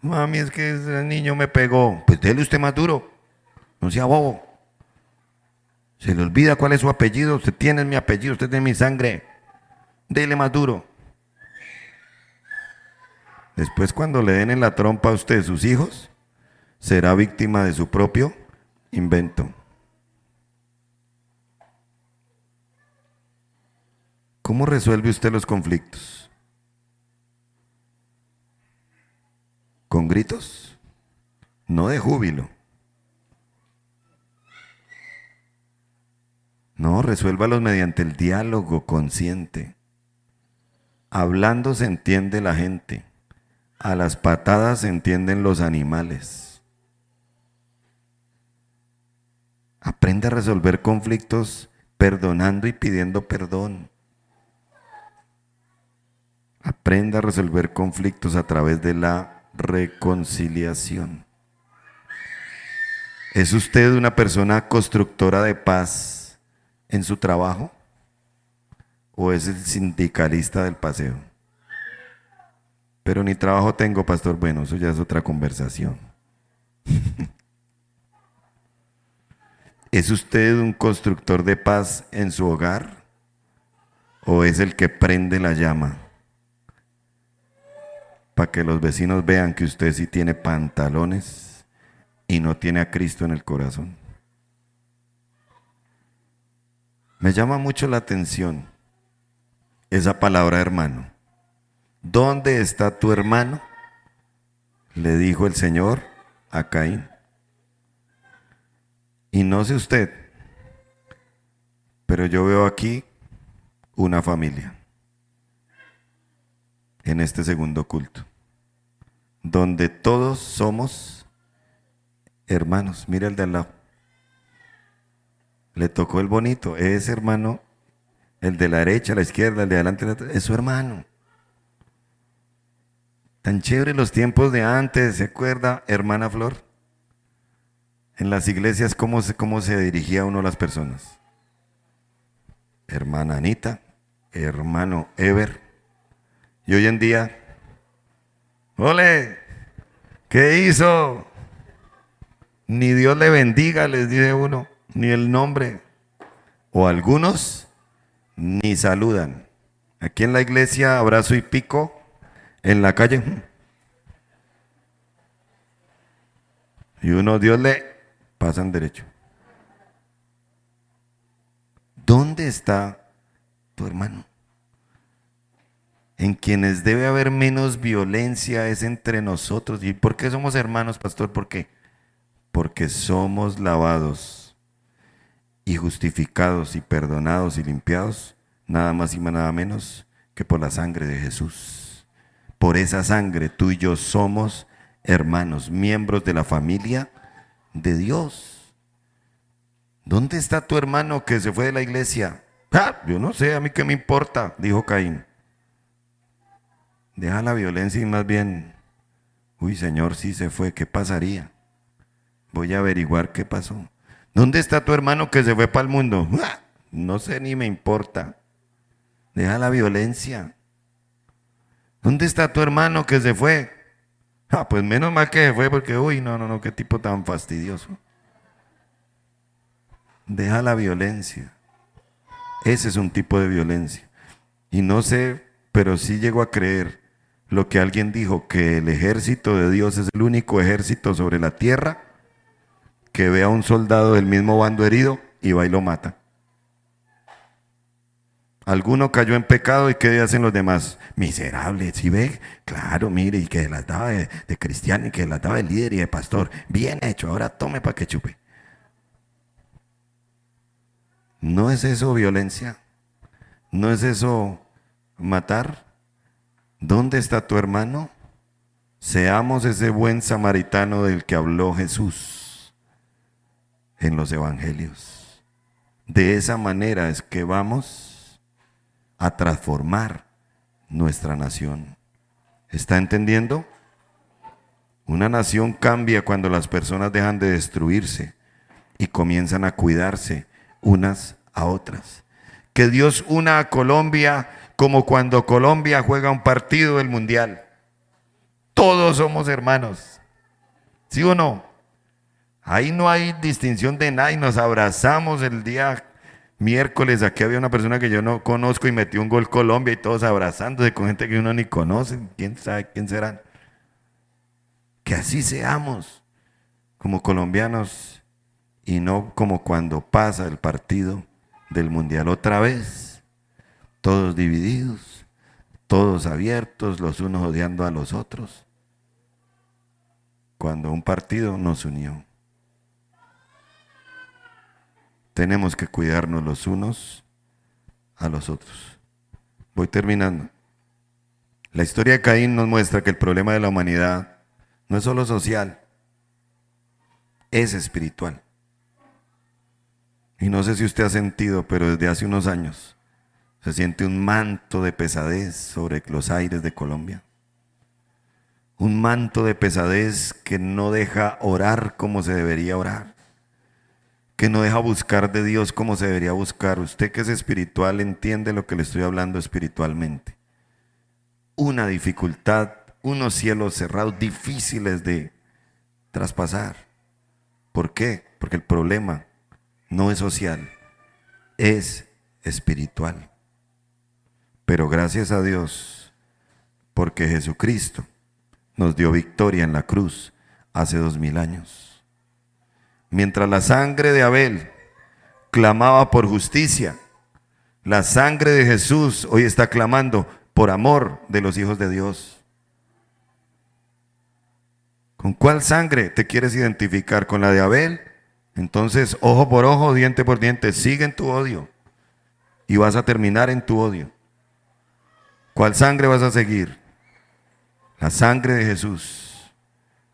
A: Mami, es que ese niño me pegó. Pues déle usted más duro, no sea bobo. Se le olvida cuál es su apellido, usted tiene mi apellido, usted tiene mi sangre. Dele más duro. Después cuando le den en la trompa a usted sus hijos, será víctima de su propio invento. ¿Cómo resuelve usted los conflictos? ¿Con gritos? No de júbilo. No, resuélvalos mediante el diálogo consciente. Hablando se entiende la gente. A las patadas se entienden los animales. Aprende a resolver conflictos perdonando y pidiendo perdón. Aprenda a resolver conflictos a través de la reconciliación. ¿Es usted una persona constructora de paz en su trabajo? ¿O es el sindicalista del paseo? Pero ni trabajo tengo, pastor. Bueno, eso ya es otra conversación. ¿Es usted un constructor de paz en su hogar? ¿O es el que prende la llama? Para que los vecinos vean que usted sí tiene pantalones y no tiene a Cristo en el corazón. Me llama mucho la atención esa palabra hermano. ¿Dónde está tu hermano? Le dijo el Señor a Caín. Y no sé usted, pero yo veo aquí una familia en este segundo culto, donde todos somos hermanos. Mira el de al lado. Le tocó el bonito, ese hermano, el de la derecha, la izquierda, el de adelante, es su hermano. Tan chévere los tiempos de antes, ¿se acuerda, hermana Flor? En las iglesias, ¿cómo se dirigía uno a las personas? Hermana Anita, hermano Ever. Y hoy en día, ¡ole! ¿Qué hizo? Ni Dios le bendiga, les dice uno, ni el nombre. O algunos ni saludan. Aquí en la iglesia, abrazo y pico. En la calle. Y uno, Dios le pasan derecho. ¿Dónde está tu hermano? En quienes debe haber menos violencia es entre nosotros. ¿Y por qué somos hermanos, pastor? ¿Por qué? Porque somos lavados y justificados y perdonados y limpiados, nada más y nada menos que por la sangre de Jesús. Por esa sangre tú y yo somos hermanos, miembros de la familia de Dios. ¿Dónde está tu hermano que se fue de la iglesia? Ah, yo no sé, a mí qué me importa, dijo Caín. Deja la violencia y más bien, uy Señor, si se fue, ¿qué pasaría? Voy a averiguar qué pasó. ¿Dónde está tu hermano que se fue para el mundo? ¡Ah! No sé ni me importa. Deja la violencia. ¿Dónde está tu hermano que se fue? Ah, pues menos mal que se fue porque, uy, no, qué tipo tan fastidioso. Deja la violencia. Ese es un tipo de violencia. Y no sé, pero sí llego a creer lo que alguien dijo, que el ejército de Dios es el único ejército sobre la tierra que ve a un soldado del mismo bando herido y va y lo mata. Alguno cayó en pecado y ¿qué hacen los demás? Miserables, ¿sí ve? Claro, mire, y que las daba de cristiano y que las daba de líder y de pastor. Bien hecho, ahora tome para que chupe. ¿No es eso violencia? ¿No es eso matar? ¿Dónde está tu hermano? Seamos ese buen samaritano del que habló Jesús en los evangelios. De esa manera es que vamos a transformar nuestra nación. ¿Está entendiendo? Una nación cambia cuando las personas dejan de destruirse y comienzan a cuidarse unas a otras. Que Dios una a Colombia como cuando Colombia juega un partido del mundial. Todos somos hermanos. ¿Sí o no? Ahí no hay distinción de nada y nos abrazamos el día miércoles. Aquí había una persona que yo no conozco y metió un gol Colombia y todos abrazándose con gente que uno ni conoce. ¿Quién sabe quién serán? Que así seamos como colombianos y no como cuando pasa el partido del mundial otra vez. Todos divididos, todos abiertos, los unos odiando a los otros. Cuando un partido nos unió. Tenemos que cuidarnos los unos a los otros. Voy terminando. La historia de Caín nos muestra que el problema de la humanidad no es solo social, es espiritual. Y no sé si usted ha sentido, pero desde hace unos años se siente un manto de pesadez sobre los aires de Colombia. Un manto de pesadez que no deja orar como se debería orar, que no deja buscar de Dios como se debería buscar. Usted que es espiritual entiende lo que le estoy hablando espiritualmente. Una dificultad, unos cielos cerrados difíciles de traspasar. ¿Por qué? Porque el problema no es social, es espiritual. Pero gracias a Dios, porque Jesucristo nos dio victoria en la cruz hace 2000 años. Mientras la sangre de Abel clamaba por justicia, la sangre de Jesús hoy está clamando por amor de los hijos de Dios. ¿Con cuál sangre te quieres identificar? ¿Con la de Abel? Entonces, ojo por ojo, diente por diente, sigue en tu odio y vas a terminar en tu odio. ¿Cuál sangre vas a seguir? La sangre de Jesús,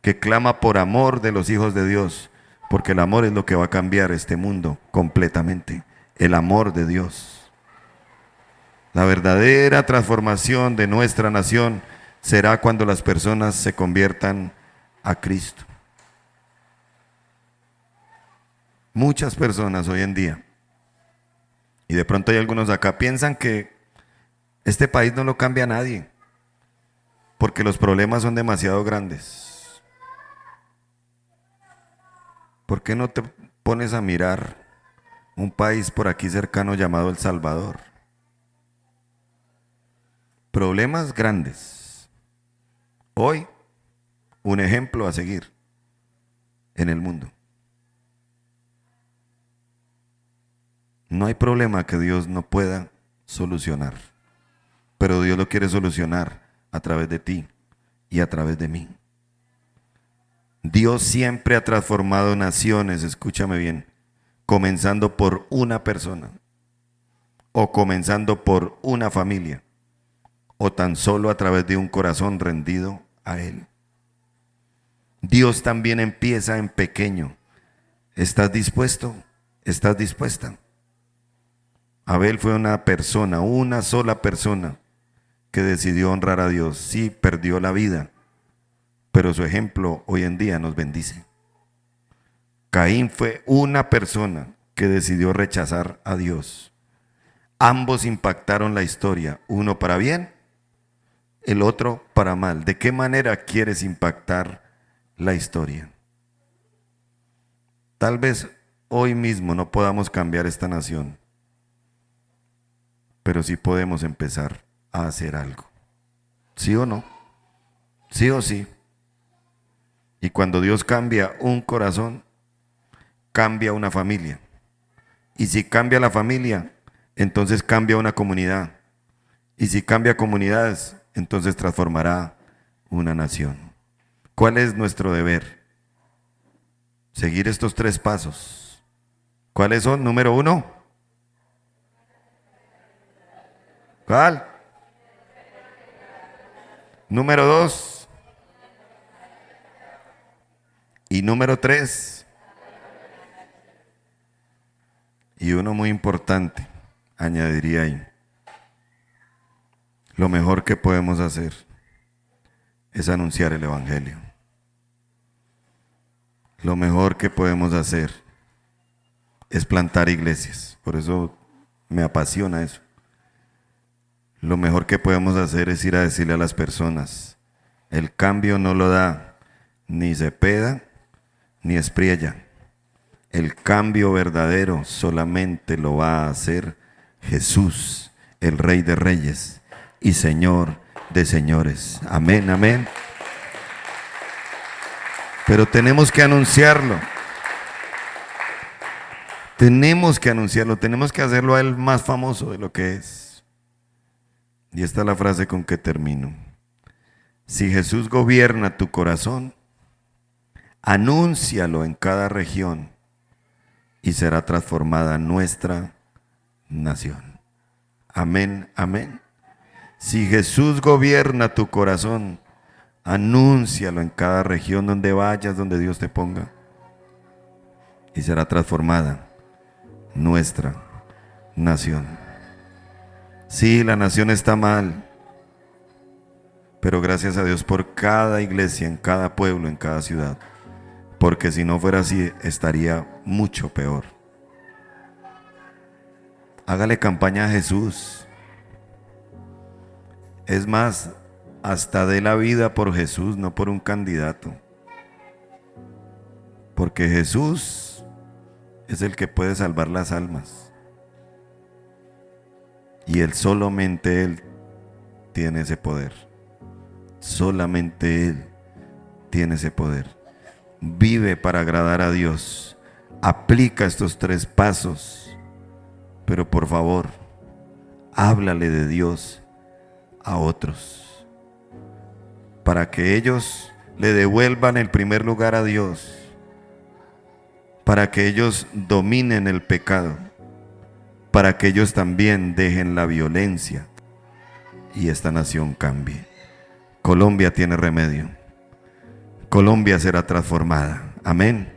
A: que clama por amor de los hijos de Dios, porque el amor es lo que va a cambiar este mundo completamente. El amor de Dios. La verdadera transformación de nuestra nación será cuando las personas se conviertan a Cristo. Muchas personas hoy en día, y de pronto hay algunos acá, piensan que este país no lo cambia a nadie, porque los problemas son demasiado grandes. ¿Por qué no te pones a mirar un país por aquí cercano llamado El Salvador? Problemas grandes. Hoy, un ejemplo a seguir en el mundo. No hay problema que Dios no pueda solucionar. pero Dios lo quiere solucionar a través de ti y a través de mí. Dios siempre ha transformado naciones, escúchame bien, comenzando por una persona, o comenzando por una familia, o tan solo a través de un corazón rendido a Él. Dios también empieza en pequeño. ¿Estás dispuesto? ¿Estás dispuesta? Abel fue una persona, una sola persona que decidió honrar a Dios. Sí, perdió la vida, pero su ejemplo hoy en día nos bendice. Caín fue una persona que decidió rechazar a Dios. Ambos impactaron la historia, uno para bien, el otro para mal. ¿De qué manera quieres impactar la historia? Tal vez hoy mismo no podamos cambiar esta nación, pero sí podemos empezar a hacer algo. ¿Sí o no? Sí o sí. Y cuando Dios cambia un corazón, cambia una familia. Y si cambia la familia, entonces cambia una comunidad. Y si cambia comunidades, entonces transformará una nación. ¿Cuál es nuestro deber? Seguir estos 3 pasos. ¿Cuáles son? Número 1. ¿Cuál? Número 2. Y número 3. Y uno muy importante, añadiría ahí. Lo mejor que podemos hacer es anunciar el Evangelio. Lo mejor que podemos hacer es plantar iglesias. Por eso me apasiona eso. Lo mejor que podemos hacer es ir a decirle a las personas, el cambio no lo da ni Cepeda ni Espriella. El cambio verdadero solamente lo va a hacer Jesús, el Rey de Reyes y Señor de señores. Amén, amén. Pero tenemos que anunciarlo. Tenemos que anunciarlo, tenemos que hacerlo a Él más famoso de lo que es. Y esta es la frase con que termino. Si Jesús gobierna tu corazón, anúncialo en cada región y será transformada nuestra nación. Amén, amén. Si Jesús gobierna tu corazón, anúncialo en cada región donde vayas, donde Dios te ponga, y será transformada nuestra nación. Sí, la nación está mal, pero gracias a Dios por cada iglesia, en cada pueblo, en cada ciudad, porque si no fuera así, estaría mucho peor. Hágale campaña a Jesús. Es más, hasta dé la vida por Jesús, no por un candidato. Porque Jesús es el que puede salvar las almas. Y solamente Él tiene ese poder. Solamente Él tiene ese poder. Vive para agradar a Dios. Aplica estos 3 pasos. Pero por favor, háblale de Dios a otros, para que ellos le devuelvan el primer lugar a Dios, para que ellos dominen el pecado, para que ellos también dejen la violencia y esta nación cambie. Colombia tiene remedio. Colombia será transformada. Amén.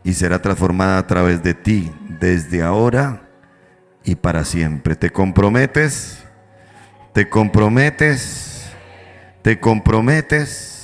A: Y será transformada a través de ti, desde ahora y para siempre. ¿Te comprometes? ¿Te comprometes? ¿Te comprometes?